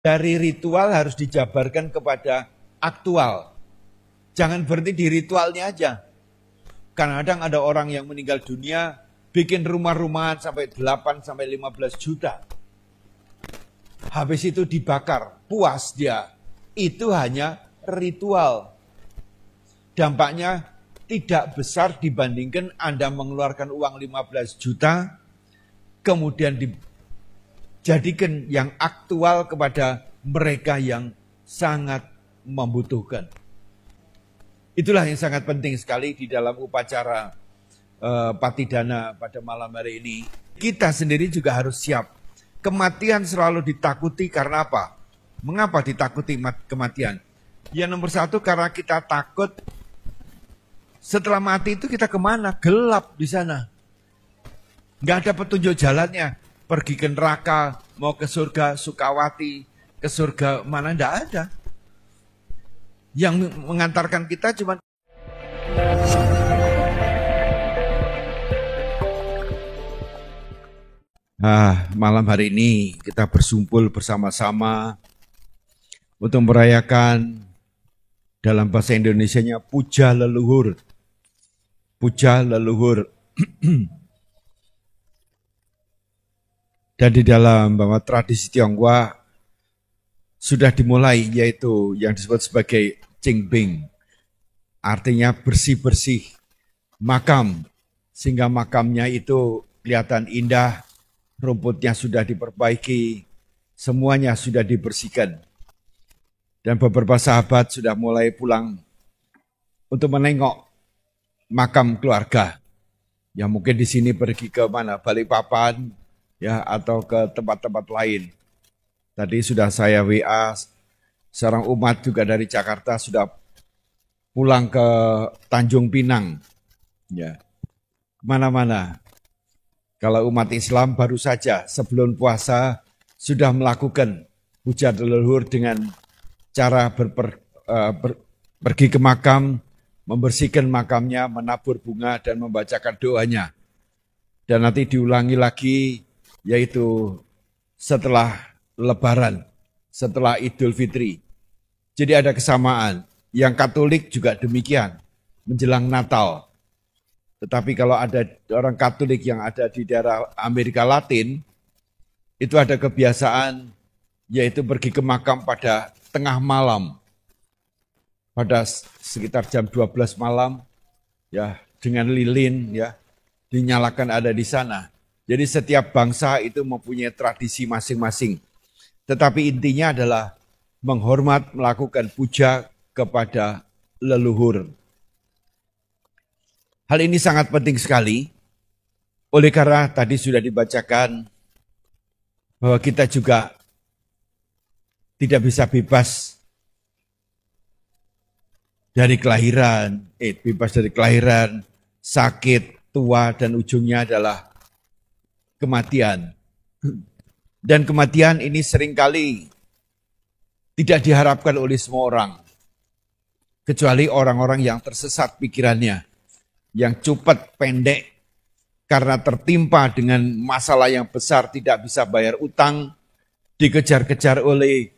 Dari ritual harus dijabarkan kepada aktual. Jangan berhenti di ritualnya aja. Kadang-kadang ada orang yang meninggal dunia bikin rumah-rumahan sampai 8 sampai 15 juta. Habis itu dibakar, puas dia. Itu hanya ritual. Dampaknya tidak besar dibandingkan Anda mengeluarkan uang 15 juta, kemudian dijadikan yang aktual kepada mereka yang sangat membutuhkan. Itulah yang sangat penting sekali di dalam upacara Patidana pada malam hari ini. Kita sendiri juga harus siap. Kematian selalu ditakuti karena apa? Mengapa ditakuti kematian? Yang nomor satu karena kita takut setelah mati itu kita kemana? Gelap di sana. Nggak ada petunjuk jalannya. Pergi ke neraka, mau ke surga Sukawati, ke surga mana? Nggak ada. Yang mengantarkan kita cuma malam hari ini kita bersumpul bersama-sama untuk merayakan dalam bahasa Indonesianya puja leluhur. Puja leluhur. Dan di dalam bahwa tradisi Tionghoa sudah dimulai yaitu yang disebut sebagai Qingbing. Artinya bersih-bersih makam. Sehingga makamnya itu kelihatan indah, rumputnya sudah diperbaiki, semuanya sudah dibersihkan. Dan beberapa sahabat sudah mulai pulang untuk menengok makam keluarga. Yang mungkin di sini pergi ke mana? Balikpapan ya atau ke tempat-tempat lain. Tadi sudah saya WA, seorang umat juga dari Jakarta sudah pulang ke Tanjung Pinang. Ya, kemana-mana. Kalau umat Islam baru saja sebelum puasa sudah melakukan puja leluhur dengan cara pergi ke makam, membersihkan makamnya, menabur bunga dan membacakan doanya. Dan nanti diulangi lagi yaitu setelah Lebaran, setelah Idul Fitri. Jadi ada kesamaan. Yang Katolik juga demikian, menjelang Natal. Tetapi kalau ada orang Katolik yang ada di daerah Amerika Latin, itu ada kebiasaan yaitu pergi ke makam pada tengah malam. Pada sekitar jam 12 malam, ya dengan lilin ya dinyalakan ada di sana. Jadi setiap bangsa itu mempunyai tradisi masing-masing. Tetapi intinya adalah menghormat, melakukan puja kepada leluhur. Hal ini sangat penting sekali, oleh karena tadi sudah dibacakan bahwa kita juga tidak bisa bebas dari kelahiran, sakit, tua, dan ujungnya adalah kematian. Dan kematian ini seringkali tidak diharapkan oleh semua orang. Kecuali orang-orang yang tersesat pikirannya. Yang cepat, pendek, karena tertimpa dengan masalah yang besar, tidak bisa bayar utang, dikejar-kejar oleh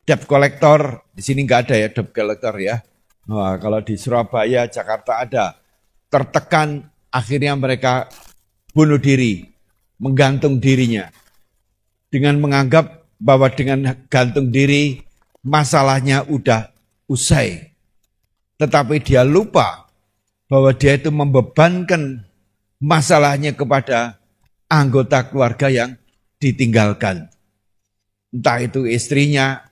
debt collector. Di sini nggak ada ya debt collector ya. Nah, kalau di Surabaya, Jakarta ada. Tertekan, akhirnya mereka bunuh diri, menggantung dirinya. Dengan menganggap bahwa dengan gantung diri, masalahnya udah usai. Tetapi dia lupa bahwa dia itu membebankan masalahnya kepada anggota keluarga yang ditinggalkan. Entah itu istrinya,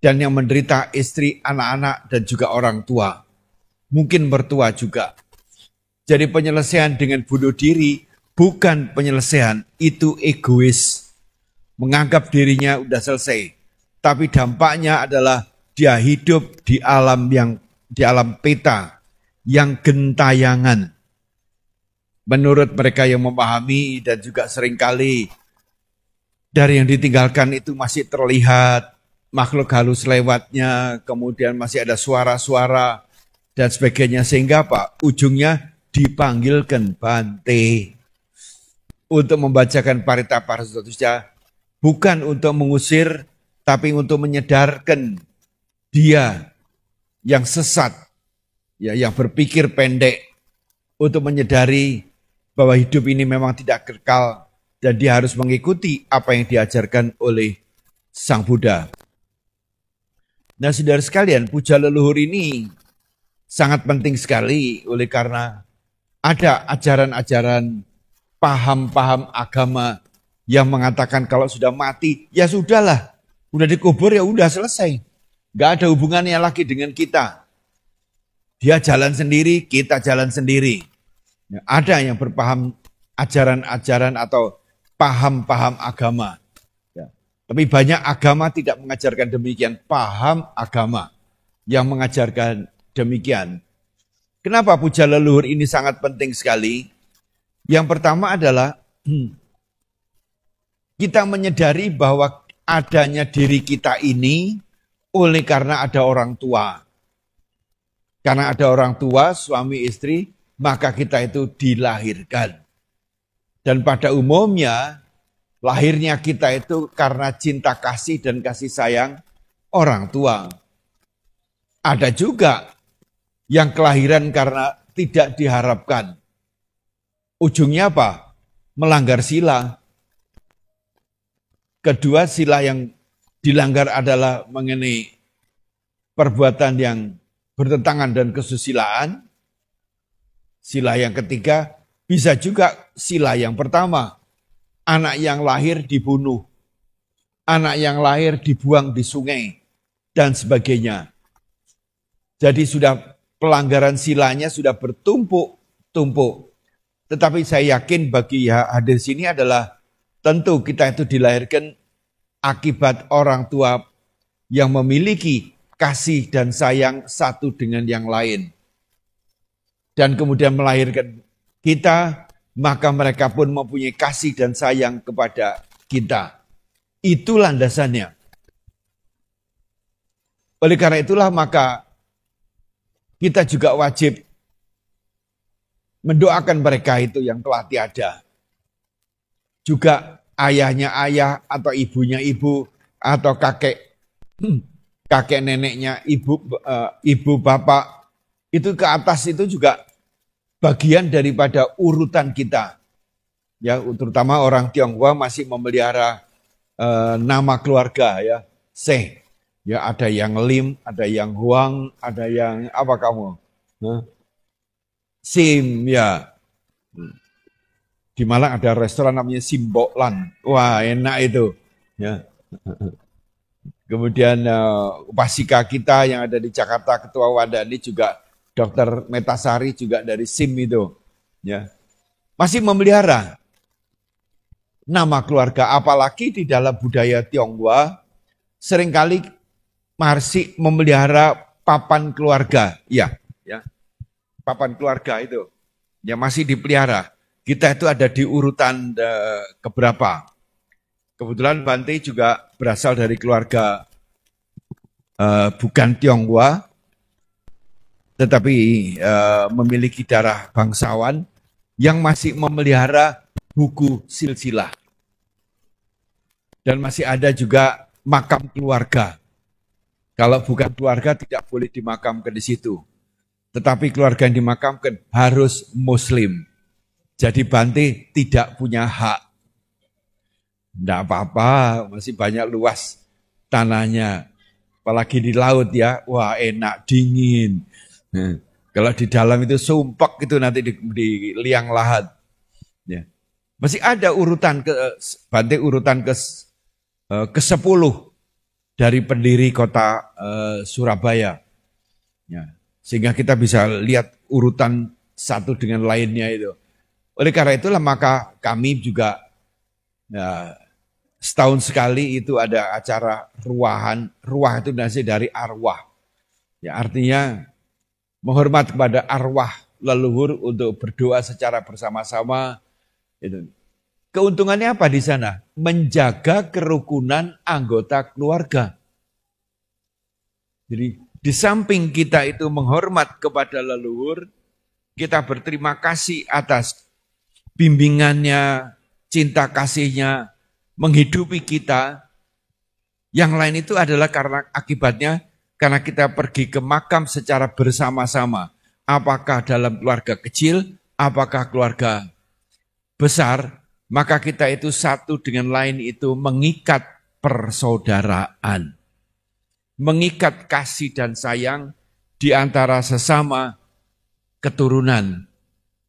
dan yang menderita istri, anak-anak, dan juga orang tua. Mungkin mertua juga. Jadi penyelesaian dengan bunuh diri bukan penyelesaian, itu egois. Menganggap dirinya udah selesai. Tapi dampaknya adalah dia hidup di alam peta yang gentayangan. Menurut mereka yang memahami dan juga seringkali dari yang ditinggalkan itu masih terlihat makhluk halus lewatnya, kemudian masih ada suara-suara dan sebagainya. Sehingga apa? Ujungnya dipanggilkan Bante untuk membacakan Parita Parasuta, bukan untuk mengusir tapi untuk menyedarkan dia yang sesat, ya, yang berpikir pendek, untuk menyadari bahwa hidup ini memang tidak kekal dan dia harus mengikuti apa yang diajarkan oleh Sang Buddha. Nah, saudara sekalian, puja leluhur ini sangat penting sekali oleh karena ada ajaran-ajaran, paham-paham agama yang mengatakan kalau sudah mati, ya sudahlah, udah dikubur ya udah selesai. Gak ada hubungannya lagi dengan kita. Dia jalan sendiri, kita jalan sendiri. Ya, ada yang berpaham ajaran-ajaran atau paham-paham agama. Ya. Tapi banyak agama tidak mengajarkan demikian. Paham agama yang mengajarkan demikian. Kenapa puja leluhur ini sangat penting sekali? Yang pertama adalah kita menyadari bahwa adanya diri kita ini oleh karena ada orang tua. Karena ada orang tua, suami istri, maka kita itu dilahirkan. Dan pada umumnya, lahirnya kita itu karena cinta kasih dan kasih sayang orang tua. Ada juga yang kelahiran karena tidak diharapkan. Ujungnya apa? Melanggar sila. Kedua, sila yang dilanggar adalah mengenai perbuatan yang bertentangan dan kesusilaan. Sila yang ketiga bisa juga sila yang pertama. Anak yang lahir dibunuh. Anak yang lahir dibuang di sungai. Dan sebagainya. Jadi sudah pelanggaran silanya sudah bertumpuk-tumpuk. Tetapi saya yakin bagi hadir sini adalah tentu kita itu dilahirkan akibat orang tua yang memiliki kasih dan sayang satu dengan yang lain. Dan kemudian melahirkan kita, maka mereka pun mempunyai kasih dan sayang kepada kita. Itu landasannya. Oleh karena itulah maka kita juga wajib mendoakan mereka itu yang telah tiada. Juga ayahnya ayah atau ibunya ibu atau kakek neneknya ibu bapak itu ke atas itu juga bagian daripada urutan kita. Ya, terutama orang Tionghoa masih memelihara nama keluarga ya, Seh. Ya, ada yang Lim, ada yang Huang, ada yang apa kamu? Sim ya. Di Malang ada restoran namanya Simboklan. Wah, enak itu. Ya. Kemudian Pasika kita yang ada di Jakarta, Ketua Wadani juga Dr. Metasari juga dari SIM itu. Ya. Masih memelihara nama keluarga, apalagi di dalam budaya Tionghoa seringkali masih memelihara papan keluarga. Ya. Papan keluarga itu. Ya masih dipelihara. Kita itu ada di urutan keberapa. Kebetulan Bante juga berasal dari keluarga bukan Tionghoa, tetapi memiliki darah bangsawan yang masih memelihara buku silsilah. Dan masih ada juga makam keluarga. Kalau bukan keluarga tidak boleh dimakamkan di situ. Tetapi keluarga yang dimakamkan harus Muslim. Jadi Bante tidak punya hak. Tidak apa-apa, masih banyak luas tanahnya. Apalagi di laut ya, wah enak, dingin. Kalau di dalam itu sumpek itu nanti di liang lahat. Ya. Masih ada urutan Bante urutan ke-10 dari pendiri kota Surabaya. Ya. Sehingga kita bisa lihat urutan satu dengan lainnya itu. Oleh karena itulah maka kami juga ya, setahun sekali itu ada acara ruahan. Ruah itu nasi dari arwah. Ya, artinya menghormat kepada arwah leluhur untuk berdoa secara bersama-sama. Itu. Keuntungannya apa di sana? Menjaga kerukunan anggota keluarga. Jadi di samping kita itu menghormat kepada leluhur, kita berterima kasih atas bimbingannya, cinta kasihnya, menghidupi kita. Yang lain itu adalah karena akibatnya karena kita pergi ke makam secara bersama-sama. Apakah dalam keluarga kecil, apakah keluarga besar, maka kita itu satu dengan lain itu mengikat persaudaraan. Mengikat kasih dan sayang di antara sesama keturunan.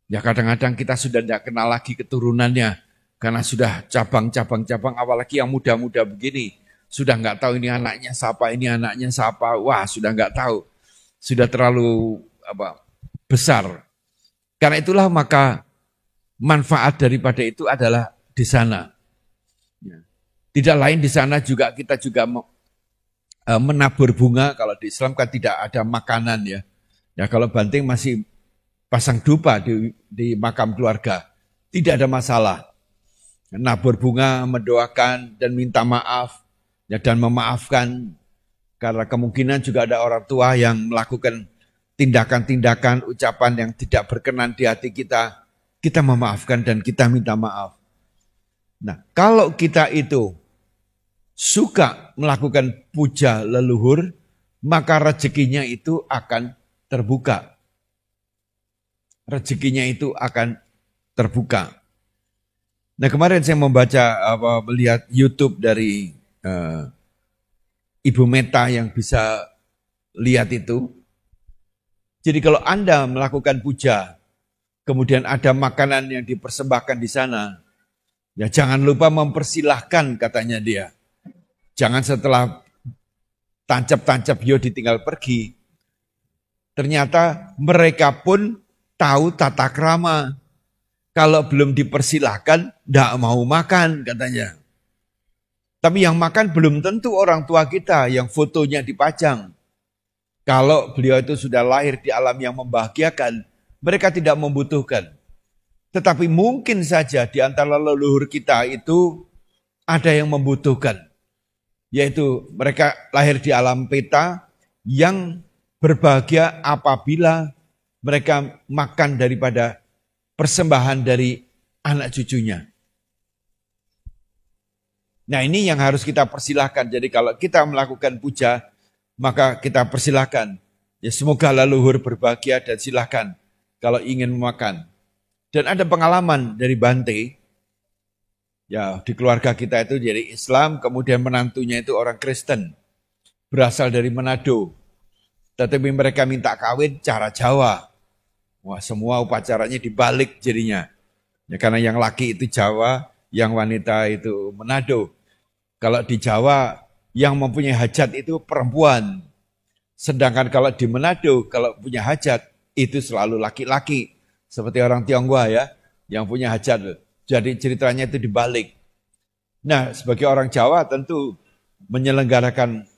Ya kadang-kadang kita sudah tidak kenal lagi keturunannya. Karena sudah cabang-cabang-cabang, apalagi yang muda-muda begini. Sudah nggak tahu ini anaknya siapa. Wah sudah nggak tahu. Sudah terlalu besar. Karena itulah maka manfaat daripada itu adalah di sana. Tidak lain di sana juga kita juga menabur bunga. Kalau di Islam kan tidak ada makanan ya. Ya kalau banting masih pasang dupa di makam keluarga. Tidak ada masalah. Nabur bunga, mendoakan dan minta maaf ya, dan memaafkan. Karena kemungkinan juga ada orang tua yang melakukan tindakan-tindakan, ucapan yang tidak berkenan di hati kita. Kita memaafkan dan kita minta maaf. Nah, kalau kita itu suka melakukan puja leluhur, maka rezekinya itu akan terbuka. Rezekinya itu akan terbuka. Nah, kemarin saya melihat YouTube dari Ibu Meta yang bisa lihat itu. Jadi kalau Anda melakukan puja, kemudian ada makanan yang dipersembahkan di sana, ya jangan lupa mempersilahkan katanya dia. Jangan setelah tancap-tancap yo ditinggal pergi. Ternyata mereka pun tahu tata krama. Kalau belum dipersilahkan, tidak mau makan katanya. Tapi yang makan belum tentu orang tua kita yang fotonya dipajang. Kalau beliau itu sudah lahir di alam yang membahagiakan, mereka tidak membutuhkan. Tetapi mungkin saja di antara leluhur kita itu ada yang membutuhkan. Yaitu mereka lahir di alam peta yang berbahagia apabila mereka makan daripada persembahan dari anak cucunya. Nah ini yang harus kita persilahkan. Jadi kalau kita melakukan puja, maka kita persilahkan. Ya semoga leluhur berbahagia dan silahkan kalau ingin memakan. Dan ada pengalaman dari Bante. Ya di keluarga kita itu jadi Islam, kemudian menantunya itu orang Kristen. Berasal dari Manado. Tetapi mereka minta kawin cara Jawa. Wah semua upacaranya dibalik jadinya. Ya, karena yang laki itu Jawa, yang wanita itu Manado. Kalau di Jawa yang mempunyai hajat itu perempuan. Sedangkan kalau di Manado kalau punya hajat itu selalu laki-laki. Seperti orang Tionghoa ya, yang punya hajat. Jadi ceritanya itu dibalik. Nah sebagai orang Jawa tentu menyelenggarakan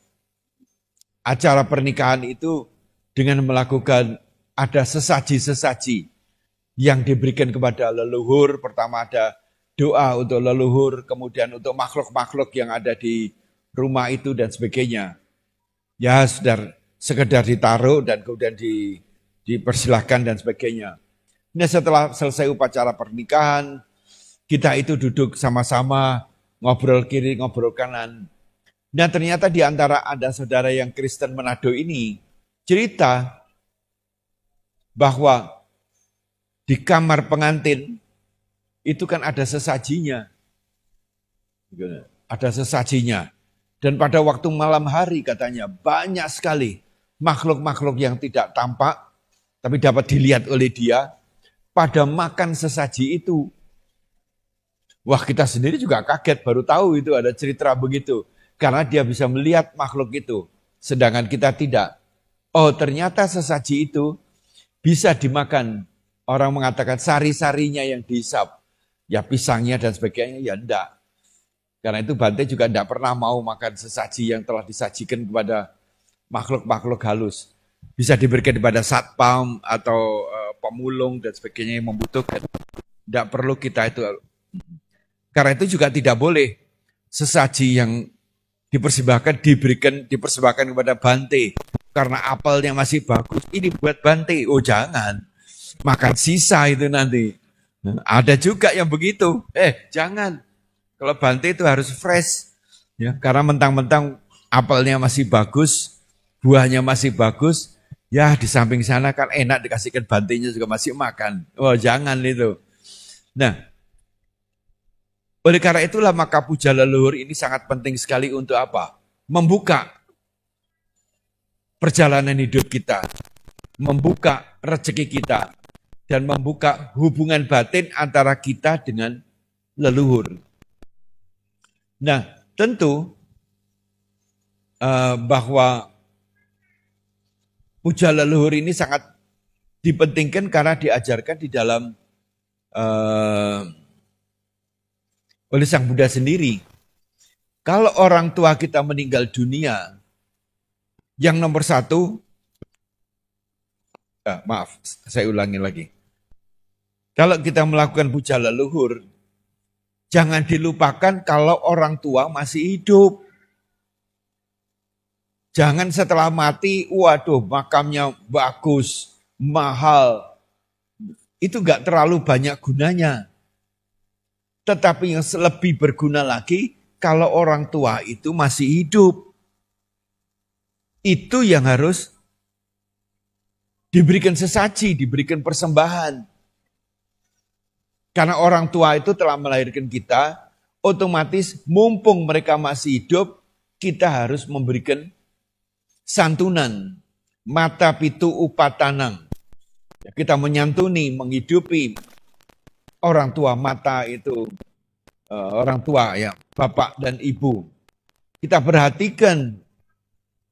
acara pernikahan itu dengan melakukan ada sesaji-sesaji yang diberikan kepada leluhur. Pertama ada doa untuk leluhur, kemudian untuk makhluk-makhluk yang ada di rumah itu dan sebagainya. Ya sudah sekedar ditaruh dan kemudian dipersilahkan dan sebagainya. Nah setelah selesai upacara pernikahan, kita itu duduk sama-sama, ngobrol kiri, ngobrol kanan. Nah ternyata di antara ada saudara yang Kristen Manado ini cerita bahwa di kamar pengantin itu kan ada sesajinya. Ada sesajinya. Dan pada waktu malam hari katanya banyak sekali makhluk-makhluk yang tidak tampak tapi dapat dilihat oleh dia pada makan sesaji itu. Wah kita sendiri juga kaget baru tahu itu ada cerita begitu. Karena dia bisa melihat makhluk itu. Sedangkan kita tidak. Oh ternyata sesaji itu bisa dimakan. Orang mengatakan sari-sarinya yang dihisap. Ya pisangnya dan sebagainya ya enggak. Karena itu Bante juga enggak pernah mau makan sesaji yang telah disajikan kepada makhluk-makhluk halus. Bisa diberikan kepada satpam atau pemulung dan sebagainya yang membutuhkan. Enggak perlu kita itu. Karena itu juga tidak boleh sesaji yang dipersembahkan kepada Bante. Karena apelnya masih bagus, ini buat Bante. Oh jangan, makan sisa itu nanti. Ada juga yang begitu. Jangan. Kalau Bante itu harus fresh. Ya, karena mentang-mentang apelnya masih bagus, buahnya masih bagus, ya di samping sana kan enak dikasihkan bantainya juga masih makan. Oh jangan itu. Nah, oleh karena itulah maka puja leluhur ini sangat penting sekali untuk apa? Membuka perjalanan hidup kita, membuka rezeki kita, dan membuka hubungan batin antara kita dengan leluhur. Nah, tentu bahwa puja leluhur ini sangat dipentingkan karena diajarkan di dalam oleh Sang Buddha sendiri. Kalau orang tua kita meninggal dunia, yang nomor satu, maaf, saya ulangi lagi. Kalau kita melakukan puja leluhur, jangan dilupakan kalau orang tua masih hidup. Jangan setelah mati, waduh makamnya bagus, mahal. Itu gak terlalu banyak gunanya. Tetapi yang lebih berguna lagi, kalau orang tua itu masih hidup. Itu yang harus diberikan sesaji, diberikan persembahan. Karena orang tua itu telah melahirkan kita, otomatis mumpung mereka masih hidup, kita harus memberikan santunan, mata pitu upatanang. Kita menyantuni, menghidupi orang tua, mata itu orang tua ya, bapak dan ibu. Kita perhatikan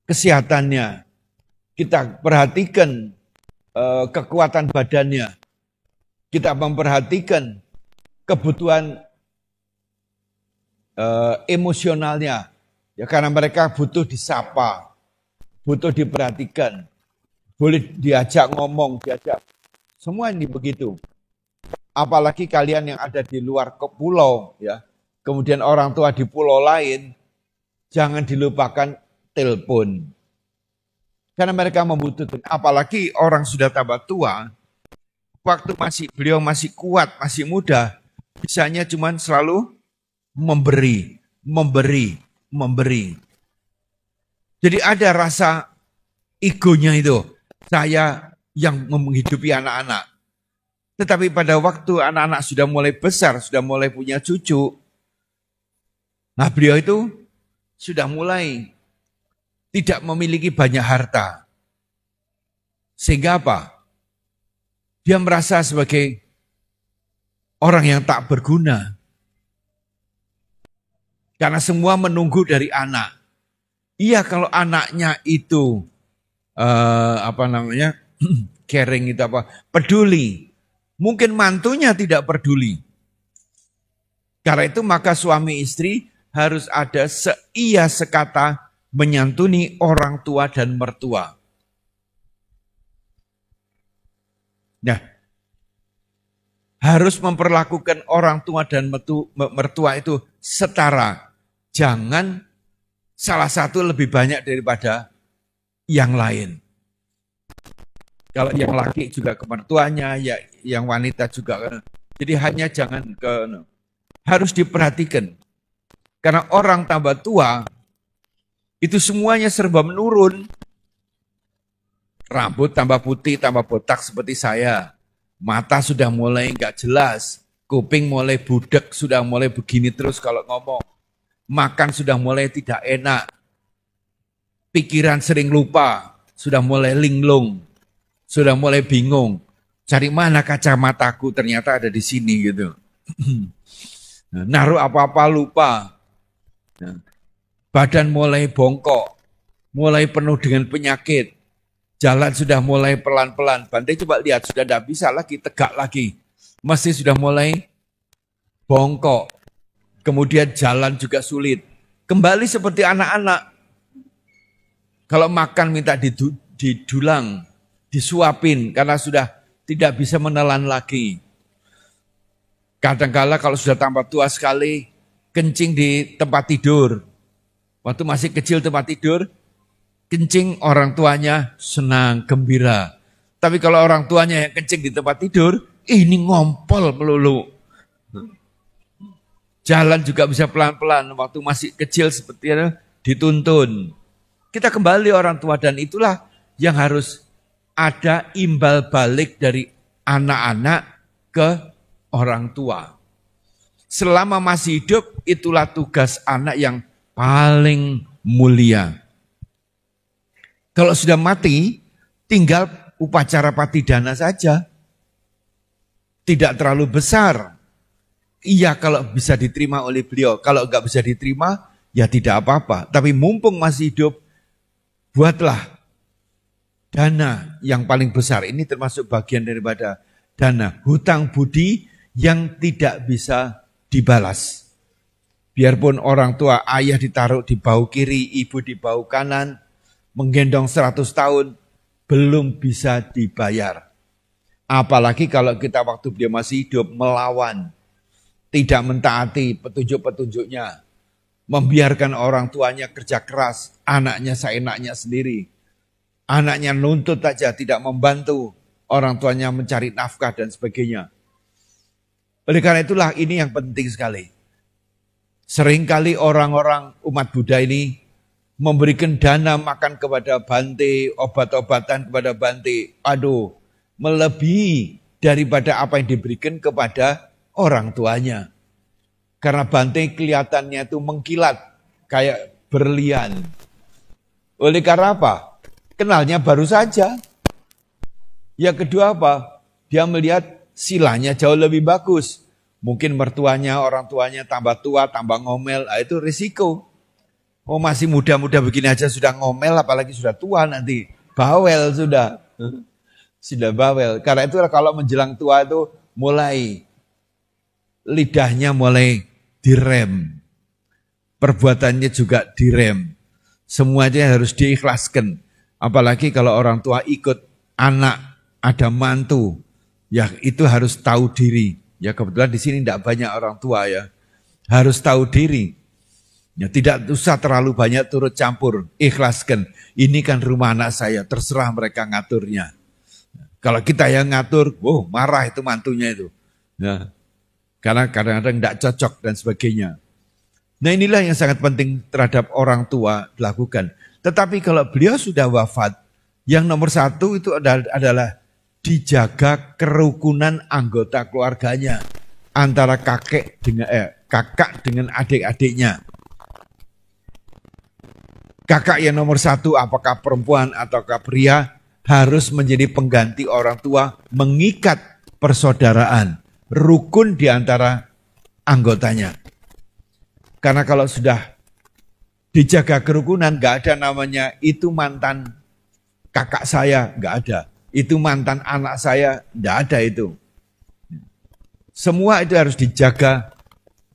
kesehatannya, kita perhatikan kekuatan badannya, kita memperhatikan kebutuhan emosionalnya, ya karena mereka butuh disapa, butuh diperhatikan, boleh diajak ngomong, diajak, semua ini begitu. Apalagi kalian yang ada di luar ke pulau, ya, kemudian orang tua di pulau lain, jangan dilupakan telepon. Karena mereka membutuhkan, apalagi orang sudah tambah tua, waktu beliau masih kuat, masih muda, bisanya cuma selalu memberi. Jadi ada rasa egonya itu, saya yang menghidupi anak-anak. Tetapi pada waktu anak-anak sudah mulai besar, sudah mulai punya cucu, nah beliau itu sudah mulai tidak memiliki banyak harta. Sehingga apa? Dia merasa sebagai orang yang tak berguna. Karena semua menunggu dari anak. Iya kalau anaknya itu caring itu peduli. Mungkin mantunya tidak peduli. Karena itu maka suami istri harus ada seia sekata menyantuni orang tua dan mertua. Nah, harus memperlakukan orang tua dan mertua itu setara. Jangan salah satu lebih banyak daripada yang lain. Kalau yang laki juga ke mertuanya, ya yang wanita juga. Jadi hanya jangan harus diperhatikan. Karena orang tambah tua, itu semuanya serba menurun. Rambut tambah putih, tambah botak seperti saya. Mata sudah mulai enggak jelas. Kuping mulai budek, sudah mulai begini terus kalau ngomong. Makan sudah mulai tidak enak. Pikiran sering lupa, sudah mulai linglung. Sudah mulai bingung, cari mana kacamataku ternyata ada di sini gitu. Naruh apa-apa lupa. Badan mulai bongkok, mulai penuh dengan penyakit. Jalan sudah mulai pelan-pelan. Bante coba lihat, sudah tidak bisa lagi tegak lagi. Masih sudah mulai bongkok. Kemudian jalan juga sulit. Kembali seperti anak-anak. Kalau makan minta didulang. Disuapin karena sudah tidak bisa menelan lagi. Kadang-kala kalau sudah tambah tua sekali, kencing di tempat tidur. Waktu masih kecil tempat tidur, kencing orang tuanya senang, gembira. Tapi kalau orang tuanya yang kencing di tempat tidur, ini ngompol melulu. Jalan juga bisa pelan-pelan. Waktu masih kecil seperti itu dituntun. Kita kembali orang tua dan itulah yang harus ada imbal balik dari anak-anak ke orang tua. Selama masih hidup itulah tugas anak yang paling mulia. Kalau sudah mati tinggal upacara patidana saja. Tidak terlalu besar. Iya kalau bisa diterima oleh beliau. Kalau enggak bisa diterima, ya tidak apa-apa. Tapi mumpung masih hidup, buatlah dana yang paling besar. Ini termasuk bagian daripada dana. Hutang budi yang tidak bisa dibalas. Biarpun orang tua, ayah ditaruh di bahu kiri, ibu di bahu kanan, menggendong 100 tahun, belum bisa dibayar. Apalagi kalau kita waktu beliau masih hidup melawan, tidak mentaati petunjuk-petunjuknya, membiarkan orang tuanya kerja keras, anaknya seenaknya sendiri. Anaknya nuntut saja, tidak membantu orang tuanya mencari nafkah dan sebagainya. Oleh karena itulah ini yang penting sekali. Seringkali orang-orang umat Buddha ini memberikan dana makan kepada Bante, obat-obatan kepada Bante. Aduh, melebihi daripada apa yang diberikan kepada orang tuanya. Karena Bante kelihatannya itu mengkilat kayak berlian. Oleh karena apa? Kenalnya baru saja. Yang kedua apa? Dia melihat silanya jauh lebih bagus. Mungkin mertuanya, orang tuanya tambah tua, tambah ngomel. Itu risiko. Oh masih muda-muda begini aja sudah ngomel, apalagi sudah tua nanti. Bawel sudah. Sudah bawel. Karena itu kalau menjelang tua itu mulai lidahnya mulai direm. Perbuatannya juga direm. Semuanya harus diikhlaskan. Apalagi kalau orang tua ikut anak, ada mantu. Ya itu harus tahu diri. Ya kebetulan di sini tidak banyak orang tua ya. Harus tahu diri. Ya tidak usah terlalu banyak turut campur. Ikhlaskan. Ini kan rumah anak saya. Terserah mereka ngaturnya. Kalau kita yang ngatur, marah itu mantunya itu. Ya. Karena kadang-kadang tidak cocok dan sebagainya. Nah inilah yang sangat penting terhadap orang tua dilakukan. Tetapi kalau beliau sudah wafat, yang nomor satu itu adalah dijaga kerukunan anggota keluarganya. Antara kakak dengan adik-adiknya. Kakak yang nomor satu apakah perempuan ataukah pria harus menjadi pengganti orang tua mengikat persaudaraan. Rukun di antara anggotanya. Karena kalau sudah dijaga kerukunan, gak ada namanya itu mantan kakak saya, gak ada. Itu mantan anak saya, gak ada itu. Semua itu harus dijaga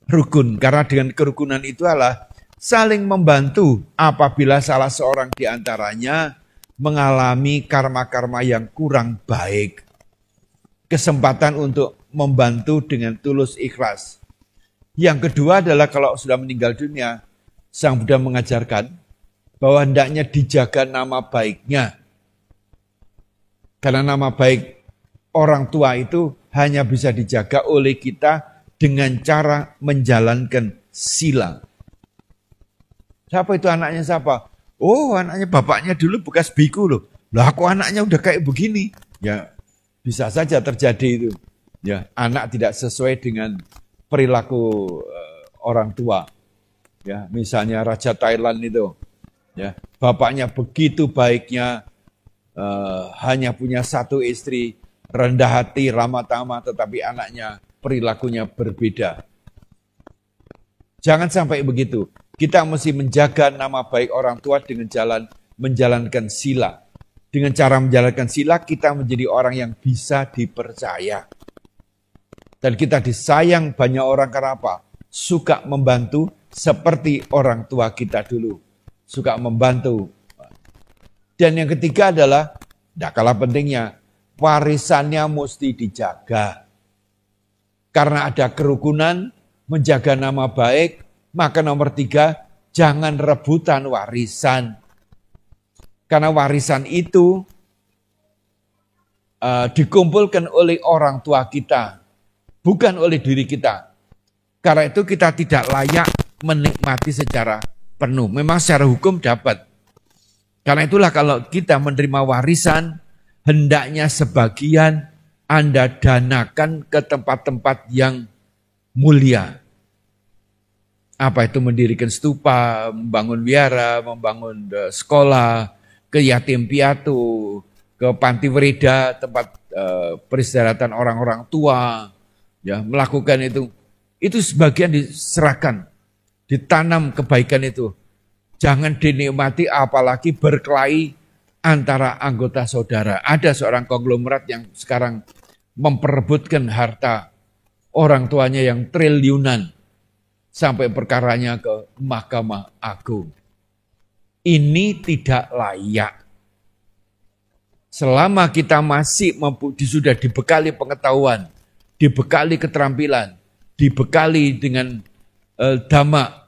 rukun. Karena dengan kerukunan itu adalah saling membantu apabila salah seorang di antaranya mengalami karma-karma yang kurang baik. Kesempatan untuk membantu dengan tulus ikhlas. Yang kedua adalah kalau sudah meninggal dunia, Sang Buddha mengajarkan bahwa hendaknya dijaga nama baiknya. Karena nama baik orang tua itu hanya bisa dijaga oleh kita dengan cara menjalankan sila. Siapa itu anaknya siapa? Oh anaknya bapaknya dulu bekas biku loh. Lah aku anaknya udah kayak begini. Ya bisa saja terjadi itu. Ya, anak tidak sesuai dengan perilaku orang tua. Ya, misalnya Raja Thailand itu, ya, bapaknya begitu baiknya, hanya punya satu istri, rendah hati, ramah tamah, tetapi anaknya perilakunya berbeda. Jangan sampai begitu. Kita mesti menjaga nama baik orang tua dengan jalan menjalankan sila. Dengan cara menjalankan sila, kita menjadi orang yang bisa dipercaya. Dan kita disayang banyak orang karena apa? Suka membantu seperti orang tua kita dulu. Suka membantu. Dan yang ketiga adalah, tidak kalah pentingnya, warisannya mesti dijaga. Karena ada kerukunan, menjaga nama baik, maka nomor 3, jangan rebutan warisan. Karena warisan itu dikumpulkan oleh orang tua kita. Bukan oleh diri kita. Karena itu kita tidak layak menikmati secara penuh. Memang secara hukum dapat. Karena itulah kalau kita menerima warisan, hendaknya sebagian Anda danakan ke tempat-tempat yang mulia. Apa itu mendirikan stupa, membangun wihara, membangun sekolah, ke yatim piatu, ke panti werida, tempat peristirahatan orang-orang tua, ya melakukan itu. Itu sebagian diserahkan, ditanam kebaikan itu. Jangan dinikmati apalagi berkelahi antara anggota saudara. Ada seorang konglomerat yang sekarang memperebutkan harta orang tuanya yang triliunan. Sampai perkaranya ke Mahkamah Agung. Ini tidak layak. Selama kita masih sudah dibekali pengetahuan, dibekali keterampilan, dibekali dengan dhamma,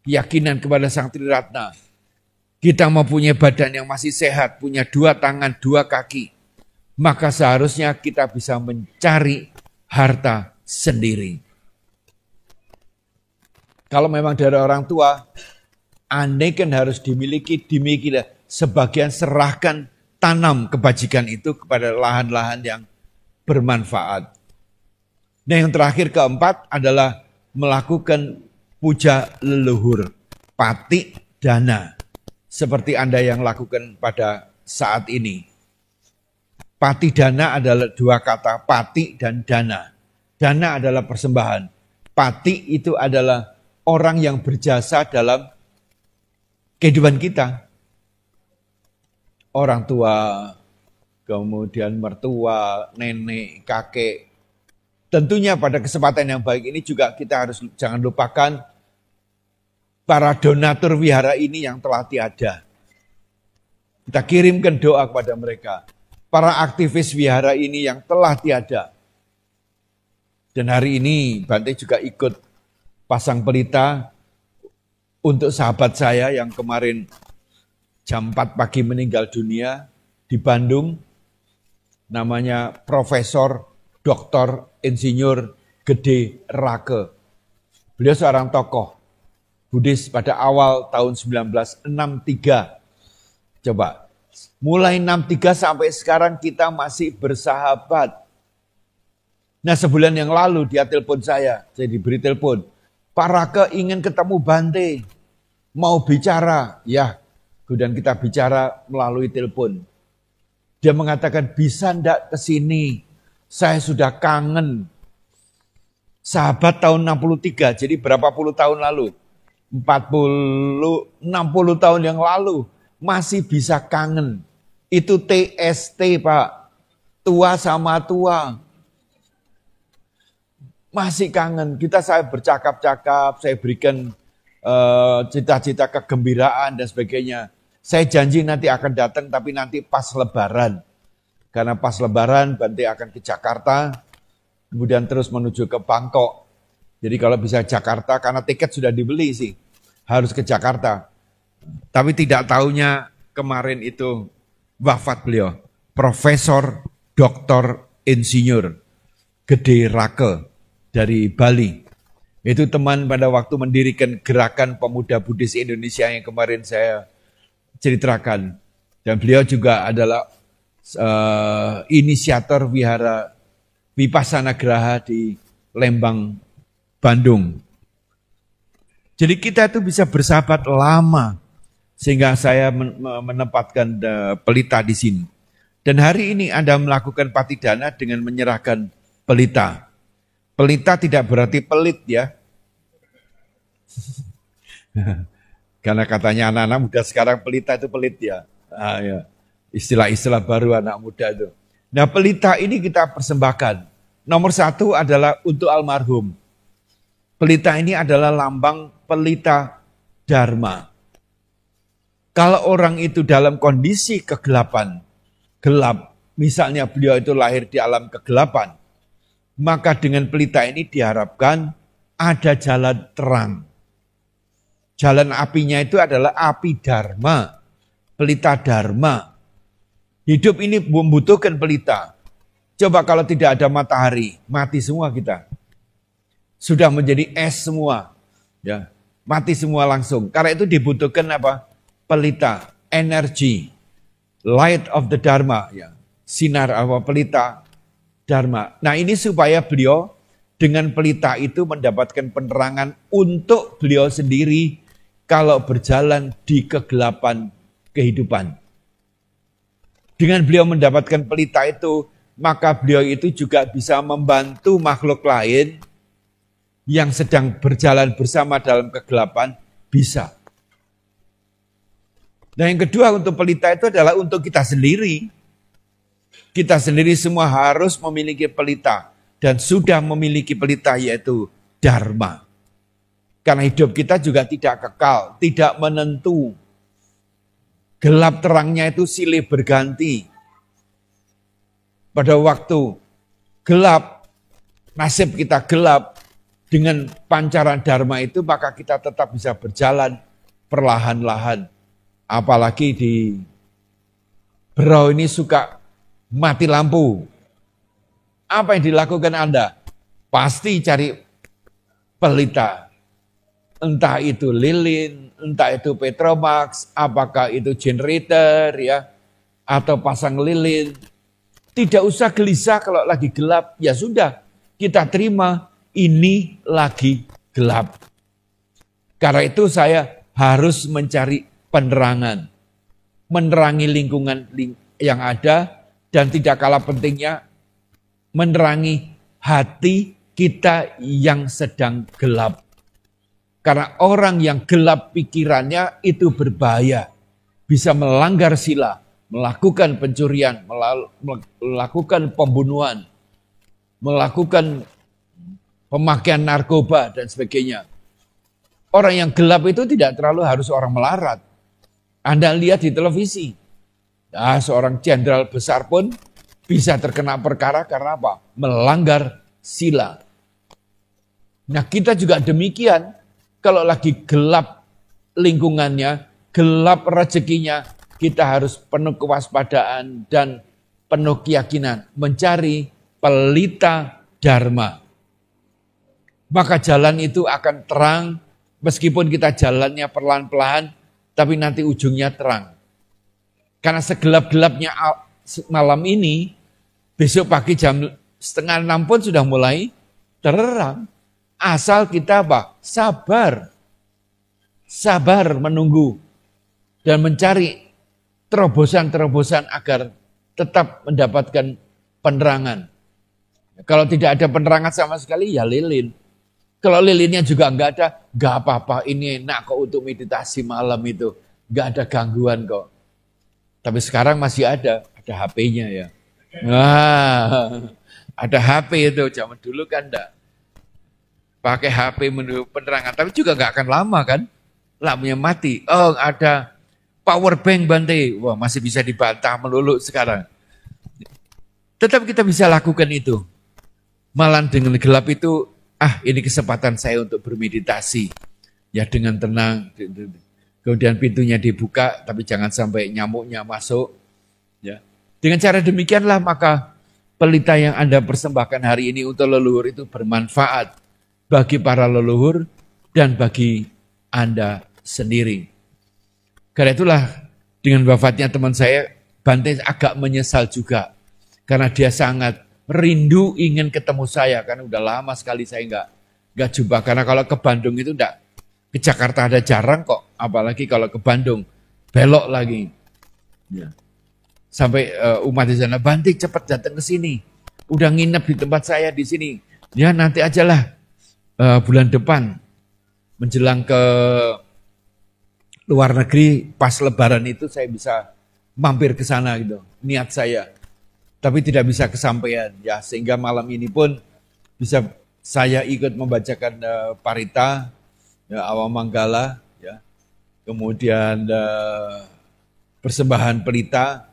keyakinan kepada Sang Triratna, kita mempunyai badan yang masih sehat, punya 2 tangan, 2 kaki, maka seharusnya kita bisa mencari harta sendiri. Kalau memang dari orang tua, andai kan harus dimilikilah. Sebagian serahkan, tanam kebajikan itu kepada lahan-lahan yang bermanfaat. Nah yang terakhir keempat adalah melakukan puja leluhur, pati dana. Seperti Anda yang lakukan pada saat ini. Pati dana adalah 2 kata, pati dan dana. Dana adalah persembahan. Pati itu adalah orang yang berjasa dalam kehidupan kita. Orang tua, kemudian mertua, nenek, kakek. Tentunya pada kesempatan yang baik ini juga kita harus jangan lupakan para donatur wihara ini yang telah tiada. Kita kirimkan doa kepada mereka. Para aktivis wihara ini yang telah tiada. Dan hari ini Bante juga ikut pasang pelita untuk sahabat saya yang kemarin jam 4 pagi meninggal dunia di Bandung. Namanya Profesor Dr. Insinyur Gede Rake. Beliau seorang tokoh Buddhis pada awal tahun 1963. Coba, mulai 63 sampai sekarang kita masih bersahabat. Nah sebulan yang lalu dia telepon saya diberi telepon. Pak Rake ingin ketemu Bante, mau bicara. Ya, kemudian kita bicara melalui telepon. Dia mengatakan, bisa ndak ke sini? Saya sudah kangen. Sahabat tahun 63, jadi berapa puluh tahun lalu? 60 tahun yang lalu, masih bisa kangen. Itu TST Pak, tua sama tua. Masih kangen, saya bercakap-cakap, saya berikan cita-cita kegembiraan dan sebagainya. Saya janji nanti akan datang, tapi nanti pas Lebaran. Karena pas Lebaran, Bante akan ke Jakarta, kemudian terus menuju ke Bangkok. Jadi kalau bisa Jakarta, karena tiket sudah dibeli sih, harus ke Jakarta. Tapi tidak tahunya kemarin itu wafat beliau, Profesor Dr. Insinyur Gede Rake. Dari Bali. Itu teman pada waktu mendirikan Gerakan Pemuda Buddhis Indonesia yang kemarin saya ceritakan. Dan beliau juga adalah inisiator wihara Vipassana Graha di Lembang, Bandung. Jadi kita itu bisa bersahabat lama. Sehingga saya menempatkan pelita di sini. Dan hari ini Anda melakukan patidana dengan menyerahkan pelita. Pelita tidak berarti pelit ya. Karena katanya anak-anak muda sekarang pelita itu pelit ya. Ya. Istilah-istilah baru anak muda itu. Nah pelita ini kita persembahkan. Nomor 1 adalah untuk almarhum. Pelita ini adalah lambang pelita dharma. Kalau orang itu dalam kondisi kegelapan, gelap, misalnya beliau itu lahir di alam kegelapan, maka dengan pelita ini diharapkan ada jalan terang. Jalan apinya itu adalah api dharma, pelita dharma. Hidup ini membutuhkan pelita. Coba kalau tidak ada matahari, mati semua kita. Sudah menjadi es semua. Ya, mati semua langsung. Karena itu dibutuhkan apa? Pelita, energi, light of the Dharma, ya. Sinar apa? Pelita Dharma. Nah, ini supaya beliau dengan pelita itu mendapatkan penerangan untuk beliau sendiri kalau berjalan di kegelapan kehidupan. Dengan beliau mendapatkan pelita itu, maka beliau itu juga bisa membantu makhluk lain yang sedang berjalan bersama dalam kegelapan, bisa. Nah, yang kedua untuk pelita itu adalah untuk kita sendiri. Kita sendiri semua harus memiliki pelita dan sudah memiliki pelita, yaitu Dharma. Karena hidup kita juga tidak kekal, tidak menentu. Gelap terangnya itu silih berganti. Pada waktu gelap, nasib kita gelap, dengan pancaran Dharma itu maka kita tetap bisa berjalan perlahan-lahan. Apalagi di Berau ini suka mati lampu. Apa yang dilakukan Anda? Pasti cari pelita. Entah itu lilin, entah itu Petromax, apakah itu generator ya, atau pasang lilin. Tidak usah gelisah kalau lagi gelap. Ya sudah, kita terima ini lagi gelap. Karena itu saya harus mencari penerangan. Menerangi lingkungan yang ada dan tidak kalah pentingnya menerangi hati kita yang sedang gelap. Karena orang yang gelap pikirannya itu berbahaya. Bisa melanggar sila, melakukan pencurian, melakukan pembunuhan, melakukan pemakaian narkoba dan sebagainya. Orang yang gelap itu tidak terlalu harus orang melarat. Anda lihat di televisi, nah, seorang jenderal besar pun bisa terkena perkara karena apa? Melanggar sila. Nah, kita juga demikian. Kalau lagi gelap lingkungannya, gelap rezekinya, kita harus penuh kewaspadaan dan penuh keyakinan mencari pelita Dharma. Maka jalan itu akan terang, meskipun kita jalannya perlahan-lahan, tapi nanti ujungnya terang. Karena segelap-gelapnya malam ini, besok pagi jam 5:30 pun sudah mulai terang. Asal kita apa? Sabar. Sabar menunggu. Dan mencari terobosan-terobosan agar tetap mendapatkan penerangan. Kalau tidak ada penerangan sama sekali, ya lilin. Kalau lilinnya juga enggak ada, enggak apa-apa. Ini enak kok untuk meditasi malam itu. Enggak ada gangguan kok. Tapi sekarang masih ada HP-nya ya. Nah, ada HP itu. Zaman dulu kan enggak. Pakai HP menunggu penerangan. Tapi juga enggak akan lama kan. Lampunya mati. Oh, ada power bank Bante. Wah, masih bisa dibantah melulu sekarang. Tetap kita bisa lakukan itu. Malam dengan gelap itu, ini kesempatan saya untuk bermeditasi. Ya dengan tenang. Kemudian pintunya dibuka, tapi jangan sampai nyamuknya masuk. Ya. Dengan cara demikianlah maka pelita yang Anda persembahkan hari ini untuk leluhur itu bermanfaat bagi para leluhur dan bagi Anda sendiri. Karena itulah dengan wafatnya teman saya, Bante agak menyesal juga. Karena dia sangat rindu ingin ketemu saya, karena udah lama sekali saya nggak jumpa. Karena kalau ke Bandung itu enggak, ke Jakarta ada jarang kok, apalagi kalau ke Bandung belok lagi. Ya. Sampai umat di sana, Bante cepat datang ke sini, udah nginep di tempat saya di sini. Ya nanti ajalah bulan depan menjelang ke luar negeri pas Lebaran itu saya bisa mampir ke sana gitu, niat saya. Tapi tidak bisa kesampaian ya, sehingga malam ini pun bisa saya ikut membacakan parita ya, Awamanggala ya. Kemudian persembahan pelita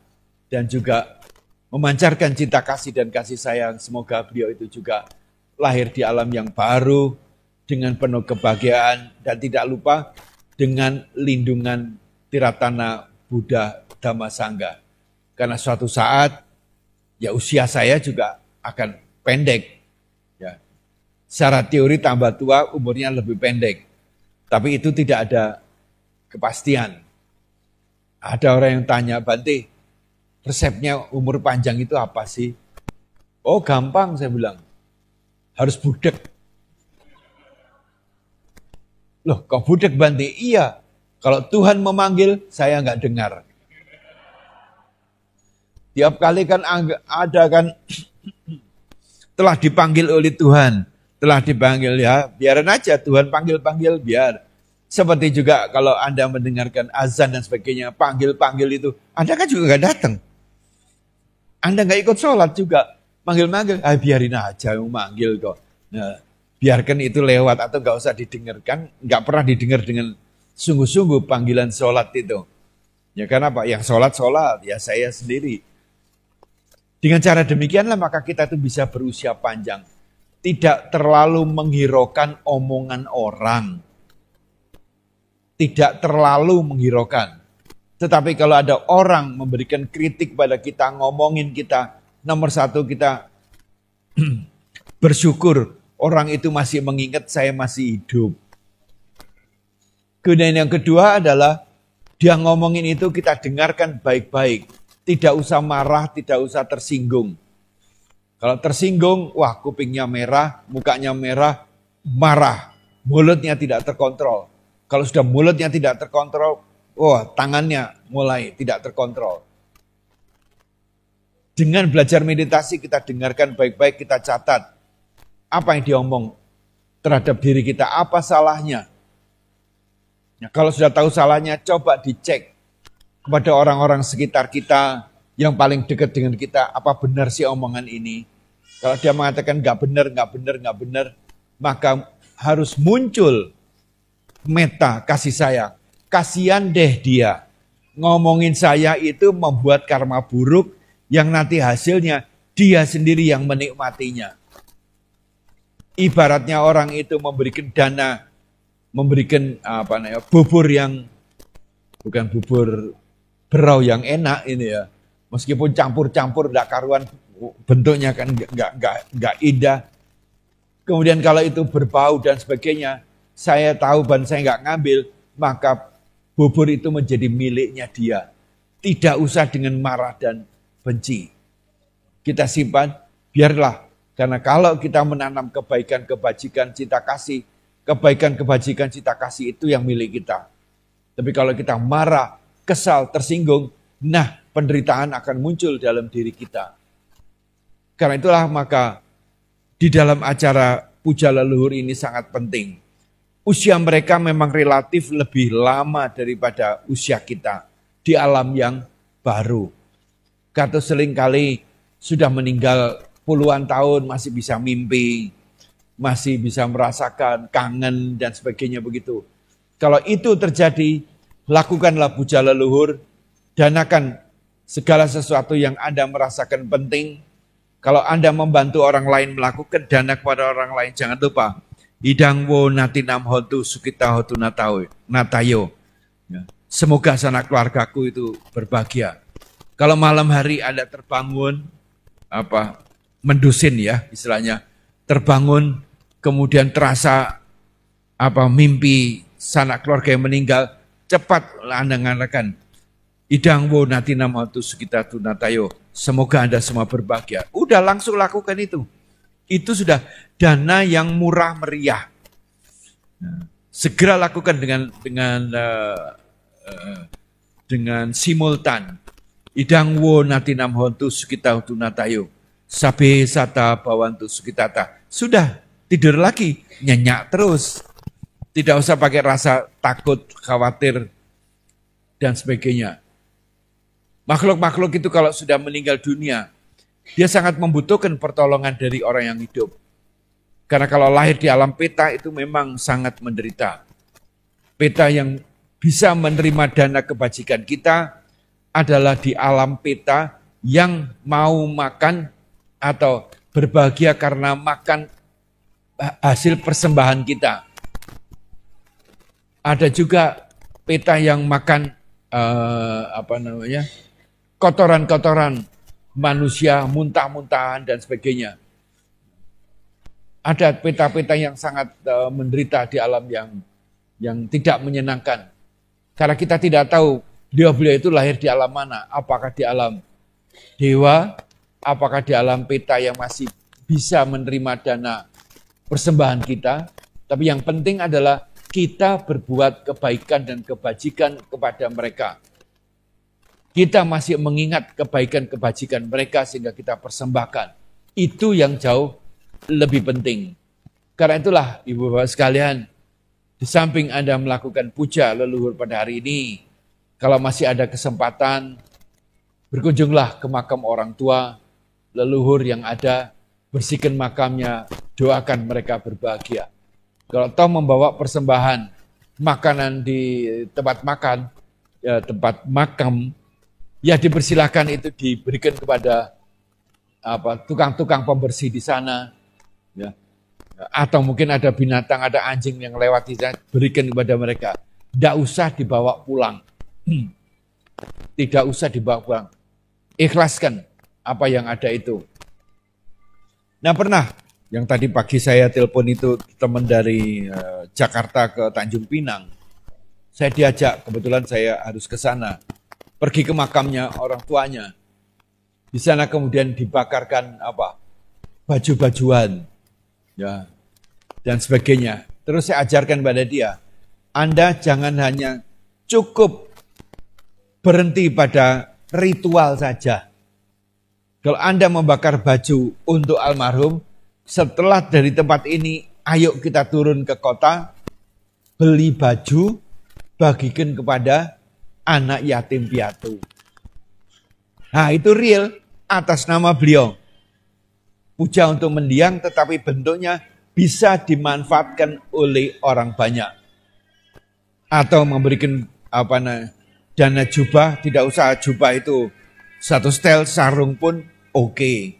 dan juga memancarkan cinta kasih dan kasih sayang. Semoga beliau itu juga lahir di alam yang baru dengan penuh kebahagiaan dan tidak lupa dengan lindungan Tiratana Buddha Dhamma Sangha. Karena suatu saat ya usia saya juga akan pendek. Ya. Secara teori tambah tua umurnya lebih pendek. Tapi itu tidak ada kepastian. Ada orang yang tanya, Bante, resepnya umur panjang itu apa sih? Oh gampang saya bilang, harus budek. Loh kok budek Bante? Iya, kalau Tuhan memanggil saya nggak dengar. Tiap kali kan ada kan telah dipanggil oleh Tuhan, telah dipanggil ya, biarin aja Tuhan panggil-panggil biar. Seperti juga kalau Anda mendengarkan azan dan sebagainya, panggil-panggil itu, Anda kan juga nggak datang. Anda nggak ikut sholat juga, manggil-manggil, biarin aja yang manggil kok. Nah, biarkan itu lewat atau nggak usah didengarkan, nggak pernah didengar dengan sungguh-sungguh panggilan sholat itu. Ya karena apa? Yang sholat, ya saya sendiri. Dengan cara demikianlah maka kita itu bisa berusia panjang. Tidak terlalu menghiraukan omongan orang. Tidak terlalu menghiraukan. Tetapi kalau ada orang memberikan kritik pada kita, ngomongin kita, nomor satu kita bersyukur orang itu masih mengingat saya masih hidup. Kemudian yang kedua adalah dia ngomongin itu kita dengarkan baik-baik. Tidak usah marah, tidak usah tersinggung. Kalau tersinggung, wah kupingnya merah, mukanya merah, marah. Mulutnya tidak terkontrol. Kalau sudah mulutnya tidak terkontrol, wah tangannya mulai tidak terkontrol. Dengan belajar meditasi kita dengarkan baik-baik, kita catat. Apa yang diomong terhadap diri kita, apa salahnya. Nah, kalau sudah tahu salahnya, coba dicek kepada orang-orang sekitar kita yang paling dekat dengan kita, apa benar sih omongan ini? Kalau dia mengatakan nggak benar, maka harus muncul meta kasih sayang. Kasihan deh dia. Ngomongin saya itu membuat karma buruk yang nanti hasilnya dia sendiri yang menikmatinya. Ibaratnya orang itu memberikan dana, memberikan bubur yang bukan bubur berau yang enak ini ya. Meskipun campur-campur enggak karuan bentuknya kan enggak indah. Kemudian kalau itu berbau dan sebagainya, saya tahu dan saya enggak ngambil, maka bubur itu menjadi miliknya dia. Tidak usah dengan marah dan benci. Kita simpan, biarlah. Karena kalau kita menanam kebaikan, kebajikan, cinta kasih, kebaikan, kebajikan, cinta kasih itu yang milik kita. Tapi kalau kita marah, kesal, tersinggung, nah penderitaan akan muncul dalam diri kita. Karena itulah maka di dalam acara puja leluhur ini sangat penting. Usia mereka memang relatif lebih lama daripada usia kita di alam yang baru. Karena seringkali sudah meninggal puluhan tahun masih bisa mimpi, masih bisa merasakan kangen dan sebagainya begitu. Kalau itu terjadi, lakukanlah puja leluhur, danakan segala sesuatu yang Anda merasakan penting. Kalau Anda membantu orang lain melakukan dana kepada orang lain, jangan lupa. Idang wo natinam hontu sukita hotu natayo. Semoga sanak keluargaku itu berbahagia. Kalau malam hari Anda terbangun, mendusin ya istilahnya, terbangun, kemudian terasa mimpi sanak keluarga yang meninggal, cepat Anda mengatakan, idang wo natinam hontu sukita hotu natayo. Semoga Anda semua berbahagia. Udah langsung lakukan itu. Itu sudah dana yang murah meriah. Segera lakukan dengan simultan. Idang wo natinam hontu sukita hotu natayo. Sabe sata bawantu sukitata. Sudah tidur lagi, nyenyak terus. Tidak usah pakai rasa takut, khawatir dan sebagainya. Makhluk-makhluk itu kalau sudah meninggal dunia, dia sangat membutuhkan pertolongan dari orang yang hidup. Karena kalau lahir di alam peta itu memang sangat menderita. Peta yang bisa menerima dana kebajikan kita adalah di alam peta yang mau makan atau berbahagia karena makan hasil persembahan kita. Ada juga peta yang makan kotoran-kotoran manusia, muntah-muntahan dan sebagainya. Ada peta-peta yang sangat menderita di alam yang tidak menyenangkan. Karena kita tidak tahu beliau-beliau itu lahir di alam mana. Apakah di alam dewa, apakah di alam peta yang masih bisa menerima dana persembahan kita. Tapi yang penting adalah kita berbuat kebaikan dan kebajikan kepada mereka. Kita masih mengingat kebaikan-kebajikan mereka sehingga kita persembahkan. Itu yang jauh lebih penting. Karena itulah ibu bapak sekalian, di samping Anda melakukan puja leluhur pada hari ini, kalau masih ada kesempatan, berkunjunglah ke makam orang tua, leluhur yang ada, bersihkan makamnya, doakan mereka berbahagia. Kalau toh membawa persembahan, makanan di tempat makan, tempat makam, ya dipersilahkan itu diberikan kepada tukang-tukang pembersih di sana, ya. Atau mungkin ada binatang, ada anjing yang lewat di sana, berikan kepada mereka. Tidak usah dibawa pulang. Tidak usah dibawa pulang. Ikhlaskan apa yang ada itu. Nah pernah, yang tadi pagi saya telepon itu teman dari Jakarta ke Tanjung Pinang. Saya diajak, kebetulan saya harus ke sana. Pergi ke makamnya orang tuanya. Di sana kemudian dibakarkan baju-bajuan, ya, dan sebagainya. Terus saya ajarkan pada dia, Anda jangan hanya cukup berhenti pada ritual saja. Kalau Anda membakar baju untuk almarhum, setelah dari tempat ini, ayo kita turun ke kota, beli baju, bagikan kepada anak yatim piatu. Nah itu real atas nama beliau. Puja untuk mendiang tetapi bentuknya bisa dimanfaatkan oleh orang banyak. Atau memberikan dana jubah, tidak usah jubah itu satu setel, sarung pun oke.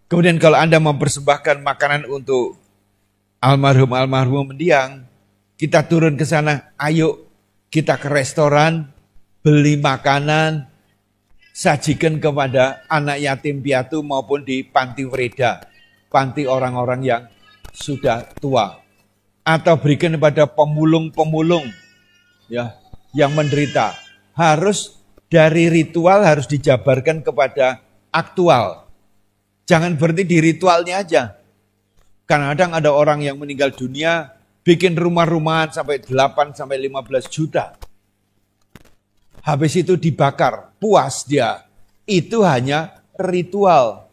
Kemudian kalau Anda mempersembahkan makanan untuk almarhum mendiang, kita turun ke sana, ayo kita ke restoran, beli makanan, sajikan kepada anak yatim piatu maupun di panti Freda, panti orang-orang yang sudah tua. Atau berikan kepada pemulung-pemulung ya, yang menderita. Harus dari ritual harus dijabarkan kepada aktual. Jangan berhenti di ritualnya aja. Kadang-kadang ada orang yang meninggal dunia bikin rumah-rumahan sampai 8 sampai 15 juta. Habis itu dibakar, puas dia. Itu hanya ritual.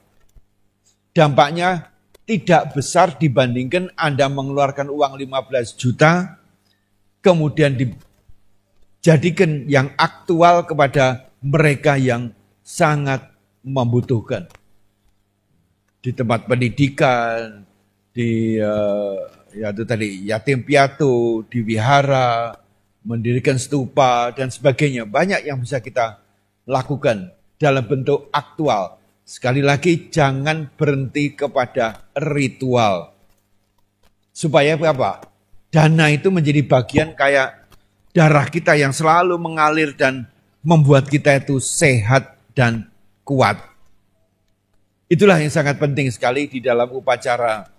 Dampaknya tidak besar dibandingkan Anda mengeluarkan uang 15 juta, kemudian dijadikan yang aktual kepada mereka yang sangat membutuhkan. Di tempat pendidikan, di yatim piatu, di wihara, mendirikan stupa, dan sebagainya. Banyak yang bisa kita lakukan dalam bentuk aktual. Sekali lagi, jangan berhenti kepada ritual. Supaya apa? Dana itu menjadi bagian kayak darah kita yang selalu mengalir dan membuat kita itu sehat dan kuat. Itulah yang sangat penting sekali di dalam upacara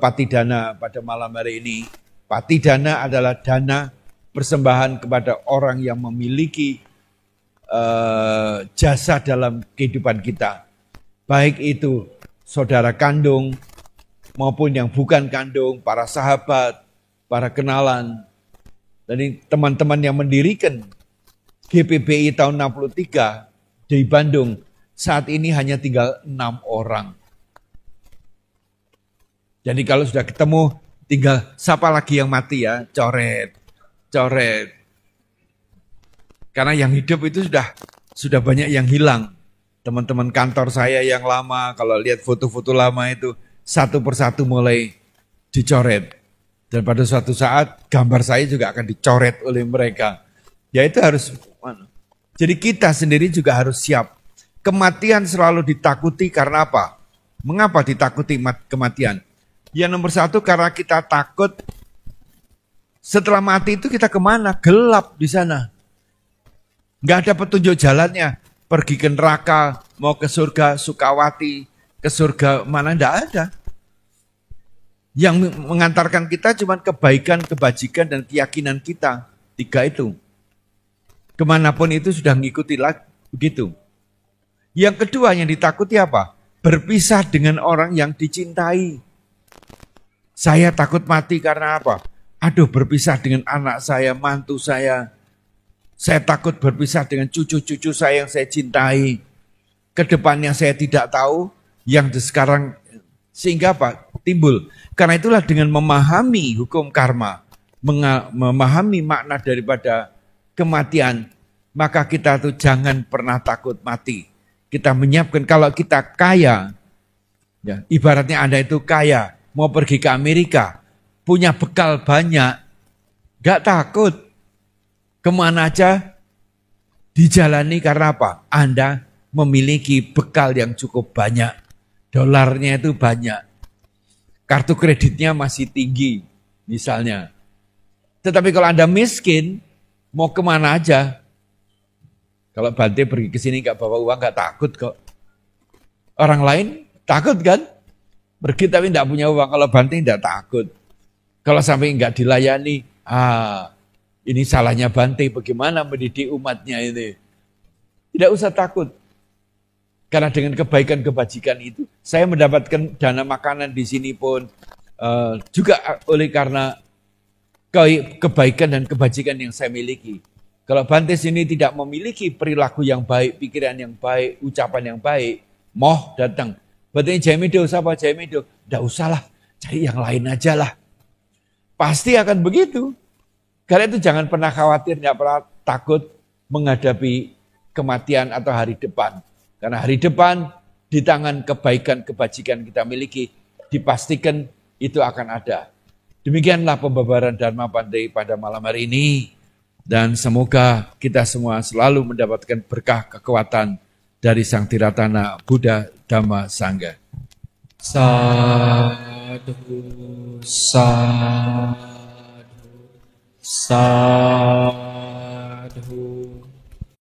Patidana pada malam hari ini. Patidana adalah dana persembahan kepada orang yang memiliki jasa dalam kehidupan kita. Baik itu saudara kandung maupun yang bukan kandung, para sahabat, para kenalan. Dan teman-teman yang mendirikan GPBI tahun 63 di Bandung, saat ini hanya tinggal 6 orang. Jadi kalau sudah ketemu, tinggal siapa lagi yang mati ya, coret. Karena yang hidup itu sudah banyak yang hilang. Teman-teman kantor saya yang lama, kalau lihat foto-foto lama itu, satu persatu mulai dicoret. Dan pada suatu saat gambar saya juga akan dicoret oleh mereka. Ya itu harus. Jadi kita sendiri juga harus siap. Kematian selalu ditakuti karena apa? Mengapa ditakuti kematian? Ya nomor satu karena kita takut setelah mati itu kita kemana? Gelap di sana. Gak ada petunjuk jalannya. Pergi ke neraka, mau ke surga, Sukawati, ke surga mana, tidak ada. Yang mengantarkan kita cuma kebaikan, kebajikan, dan keyakinan kita. 3 itu. Kemanapun itu sudah ngikuti lagi, begitu. Yang kedua yang ditakuti apa? Berpisah dengan orang yang dicintai. Saya takut mati karena apa? Aduh, berpisah dengan anak saya, mantu saya. Saya takut berpisah dengan cucu-cucu saya yang saya cintai. Kedepannya saya tidak tahu yang sekarang, sehingga apa? Timbul. Karena itulah dengan memahami hukum karma, memahami makna daripada kematian, maka kita tuh jangan pernah takut mati. Kita menyiapkan, kalau kita kaya, ya, ibaratnya Anda itu kaya, mau pergi ke Amerika, punya bekal banyak, gak takut. Kemana aja dijalani karena apa? Anda memiliki bekal yang cukup banyak. Dolarnya itu banyak. Kartu kreditnya masih tinggi, misalnya. Tetapi kalau Anda miskin, mau kemana aja. Kalau Bante pergi ke sini nggak bawa uang, nggak takut kok. Orang lain takut kan? Pergi tapi nggak punya uang. Kalau Bante nggak takut. Kalau sampai nggak dilayani, ini salahnya Bante. Bagaimana mendidik umatnya ini? Tidak usah takut. Karena dengan kebaikan kebajikan itu, saya mendapatkan dana makanan di sini pun juga oleh karena kebaikan dan kebajikan yang saya miliki. Kalau Bante sini tidak memiliki perilaku yang baik, pikiran yang baik, ucapan yang baik, moh datang. Bante Jayamido, siapa Jayamido? Tidak usahlah, cari yang lain aja lah. Pasti akan begitu. Karena itu jangan pernah khawatir, tidak pernah takut menghadapi kematian atau hari depan. Karena hari depan di tangan kebaikan, kebajikan kita miliki, dipastikan itu akan ada. Demikianlah pembabaran Dharma Bante pada malam hari ini. Dan semoga kita semua selalu mendapatkan berkah kekuatan dari Sang Tiratana Buddha Dhamma Sangha. Sadhu, sadhu, sadhu.